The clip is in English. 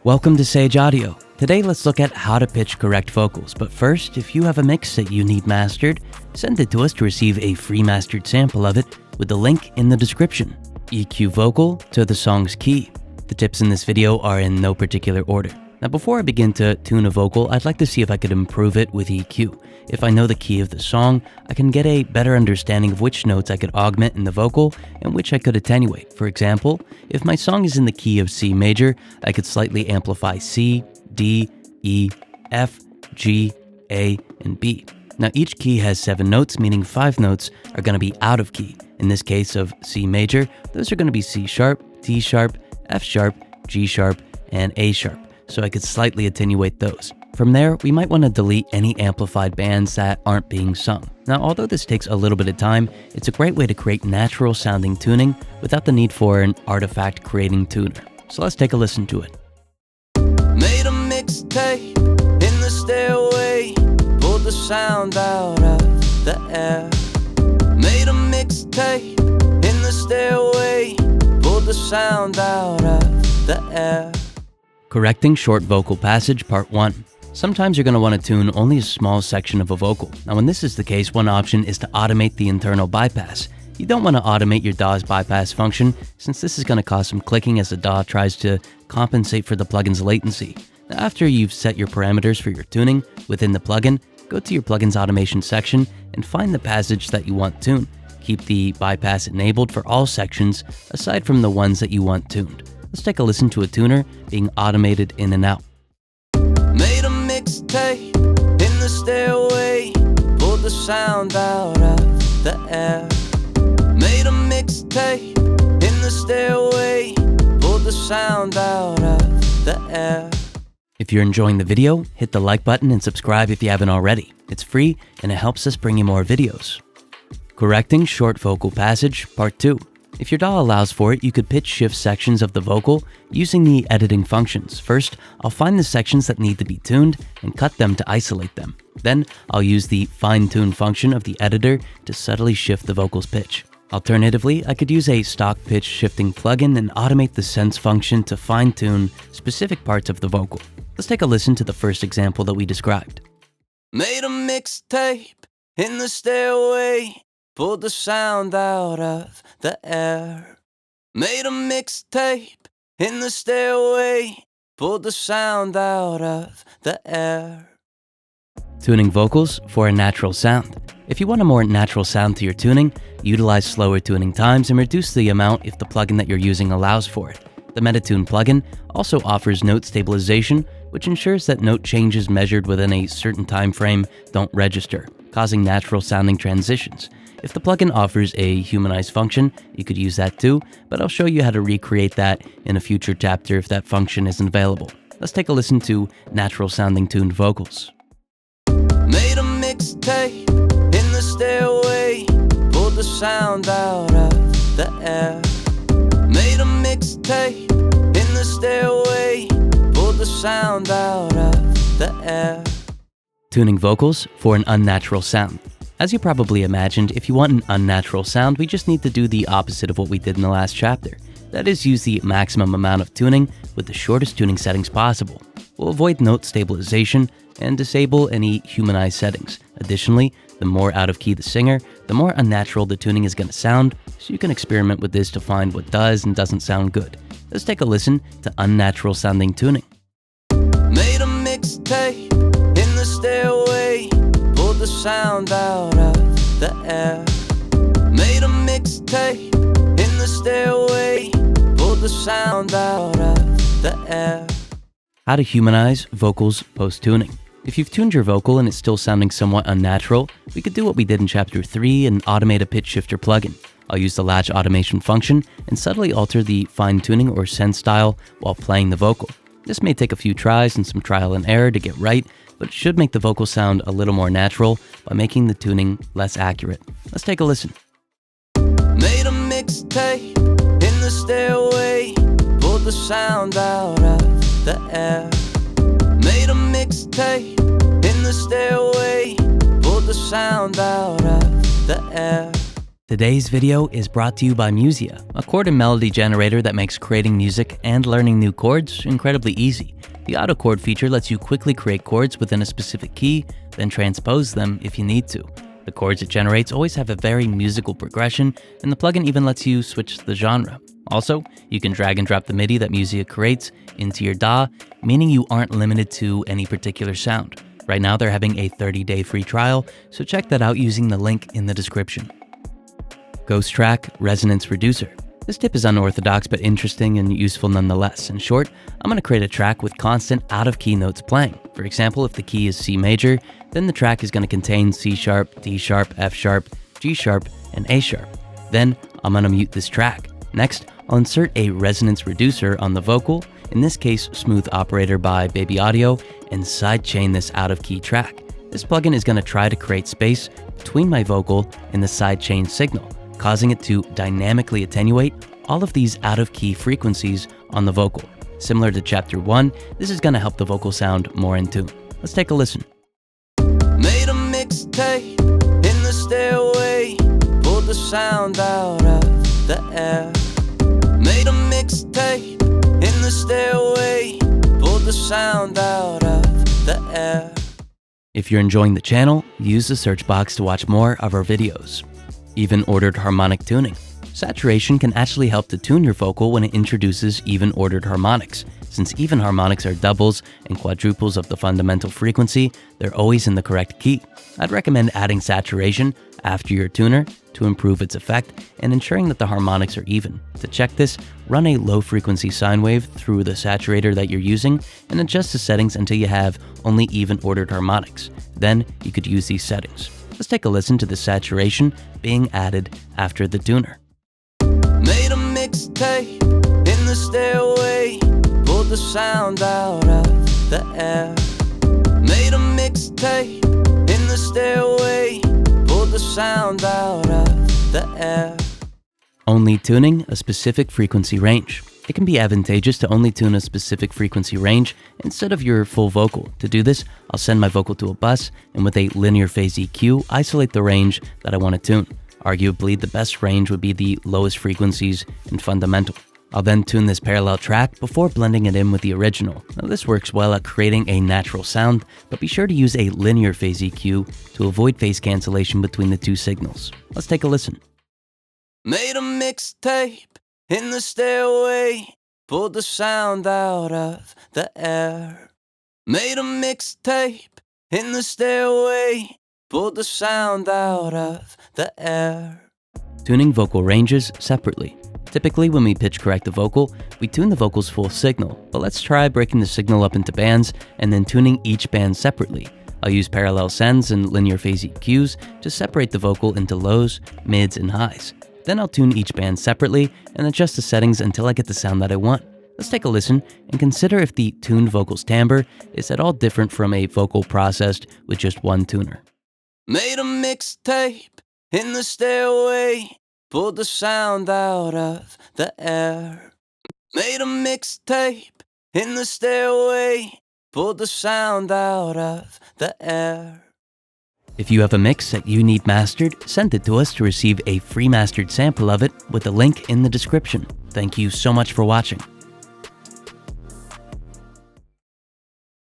Welcome to Sage Audio. Today let's look at how to pitch correct vocals, but first, if you have a mix that you need mastered, send it to us to receive a free mastered sample of it with the link in the description. EQ vocal to the song's key. The tips in this video are in no particular order. Now before I begin to tune a vocal, I'd like to see if I could improve it with EQ. If I know the key of the song, I can get a better understanding of which notes I could augment in the vocal and which I could attenuate. For example, if my song is in the key of C major, I could slightly amplify C, D, E, F, G, A, and B. Now each key has 7 notes, meaning 5 notes are going to be out of key. In this case of C major, those are going to be C sharp, D sharp, F sharp, G sharp, and A sharp. So I could slightly attenuate those. From there, we might want to delete any amplified bands that aren't being sung. Now, although this takes a little bit of time, it's a great way to create natural sounding tuning without the need for an artifact creating tuner. So let's take a listen to it. Made a mixtape in the stairway, pulled the sound out of the air. Made a mixtape in the stairway, pulled the sound out of the air. Correcting short vocal passage, part 1. Sometimes you're going to want to tune only a small section of a vocal. Now when this is the case, one option is to automate the internal bypass. You don't want to automate your DAW's bypass function, since this is going to cause some clicking as the DAW tries to compensate for the plugin's latency. Now, after you've set your parameters for your tuning within the plugin, go to your plugin's automation section and find the passage that you want tuned. Keep the bypass enabled for all sections aside from the ones that you want tuned. Let's take a listen to a tuner being automated in and out. Made a mixtape in the stairway, pulled the sound out of the air. Made a mixtape in the stairway, pulled the sound out of the air. If you're enjoying the video, hit the like button and subscribe if you haven't already. It's free and it helps us bring you more videos. Correcting short vocal passage, part 2. If your DAW allows for it, you could pitch shift sections of the vocal using the editing functions. First, I'll find the sections that need to be tuned and cut them to isolate them. Then, I'll use the fine-tune function of the editor to subtly shift the vocal's pitch. Alternatively, I could use a stock pitch shifting plugin and automate the sense function to fine-tune specific parts of the vocal. Let's take a listen to the first example that we described. Made a mixtape in the stairway, pulled the sound out of the air. Made a mixtape in the stairway, pulled the sound out of the air. Tuning vocals for a natural sound. If you want a more natural sound to your tuning, utilize slower tuning times and reduce the amount if the plugin that you're using allows for it. The Metatune plugin also offers note stabilization, which ensures that note changes measured within a certain time frame don't register, causing natural sounding transitions. If the plugin offers a humanize function, you could use that too, but I'll show you how to recreate that in a future chapter if that function isn't available. Let's take a listen to natural sounding tuned vocals. Made a mixtape in the stairway, pulled the sound out of the air. Made a mixtape in the stairway, pulled the sound out of the air. Tuning vocals for an unnatural sound. As you probably imagined, if you want an unnatural sound, we just need to do the opposite of what we did in the last chapter. That is, use the maximum amount of tuning with the shortest tuning settings possible. We'll avoid note stabilization and disable any humanized settings. Additionally, the more out of key the singer, the more unnatural the tuning is going to sound, so you can experiment with this to find what does and doesn't sound good. Let's take a listen to unnatural sounding tuning. Made a mixtape in the stairway, pulled the sound out of the air. Made a mixtape in the stairway, pulled the sound out of the air. How to humanize vocals post-tuning. If you've tuned your vocal and it's still sounding somewhat unnatural, we could do what we did in chapter 3 and automate a pitch shifter plugin. I'll use the latch automation function and subtly alter the fine-tuning or sense style while playing the vocal. This may take a few tries and some trial and error to get right, but it should make the vocal sound a little more natural by making the tuning less accurate. Let's take a listen. Made a mixtape in the stairway, pulled the sound out of the air. Made a mixtape in the stairway, pulled the sound out of the air. Today's video is brought to you by Musia, a chord and melody generator that makes creating music and learning new chords incredibly easy. The auto chord feature lets you quickly create chords within a specific key, then transpose them if you need to. The chords it generates always have a very musical progression, and the plugin even lets you switch the genre. Also, you can drag and drop the MIDI that Musia creates into your DAW, meaning you aren't limited to any particular sound. Right now they're having a 30-day free trial, so check that out using the link in the description. Ghost Track Resonance Reducer. This tip is unorthodox but interesting and useful nonetheless. In short, I'm going to create a track with constant out-of-key notes playing. For example, if the key is C major, then the track is going to contain C sharp, D sharp, F sharp, G sharp, and A sharp. Then I'm going to mute this track. Next, I'll insert a resonance reducer on the vocal, in this case Smooth Operator by Baby Audio, and sidechain this out-of-key track. This plugin is going to try to create space between my vocal and the sidechain signal, causing it to dynamically attenuate all of these out-of-key frequencies on the vocal. Similar to Chapter 1, this is going to help the vocal sound more in tune. Let's take a listen. Made a mixtape in the stairway, pulled the sound out of the air. Made a mixtape in the stairway, pulled the sound out of the air. If you're enjoying the channel, use the search box to watch more of our videos. Even ordered harmonic tuning. Saturation can actually help to tune your vocal when it introduces even ordered harmonics. Since even harmonics are doubles and quadruples of the fundamental frequency, they're always in the correct key. I'd recommend adding saturation after your tuner to improve its effect and ensuring that the harmonics are even. To check this, run a low frequency sine wave through the saturator that you're using and adjust the settings until you have only even ordered harmonics. Then you could use these settings. Let's take a listen to the saturation being added after the tuner. Made a mixtape in the stairway, pulled the sound out of the air. Made a mixtape in the stairway, pulled the sound out of the air. Only tuning a specific frequency range. It can be advantageous to only tune a specific frequency range instead of your full vocal. To do this, I'll send my vocal to a bus and with a linear phase EQ, isolate the range that I want to tune. Arguably, the best range would be the lowest frequencies in fundamental. I'll then tune this parallel track before blending it in with the original. Now, this works well at creating a natural sound, but be sure to use a linear phase EQ to avoid phase cancellation between the two signals. Let's take a listen. Made a mixtape in the stairway, pulled the sound out of the air. Made a mixtape in the stairway, pulled the sound out of the air. Tuning vocal ranges separately. Typically, when we pitch correct a vocal, we tune the vocal's full signal, but let's try breaking the signal up into bands and then tuning each band separately. I'll use parallel sends and linear phase EQs to separate the vocal into lows, mids, and highs. Then I'll tune each band separately and adjust the settings until I get the sound that I want. Let's take a listen and consider if the tuned vocal's timbre is at all different from a vocal processed with just one tuner. Made a mixtape in the stairway, pulled the sound out of the air. Made a mixtape in the stairway, pulled the sound out of the air. If you have a mix that you need mastered, send it to us to receive a free mastered sample of it with a link in the description. Thank you so much for watching.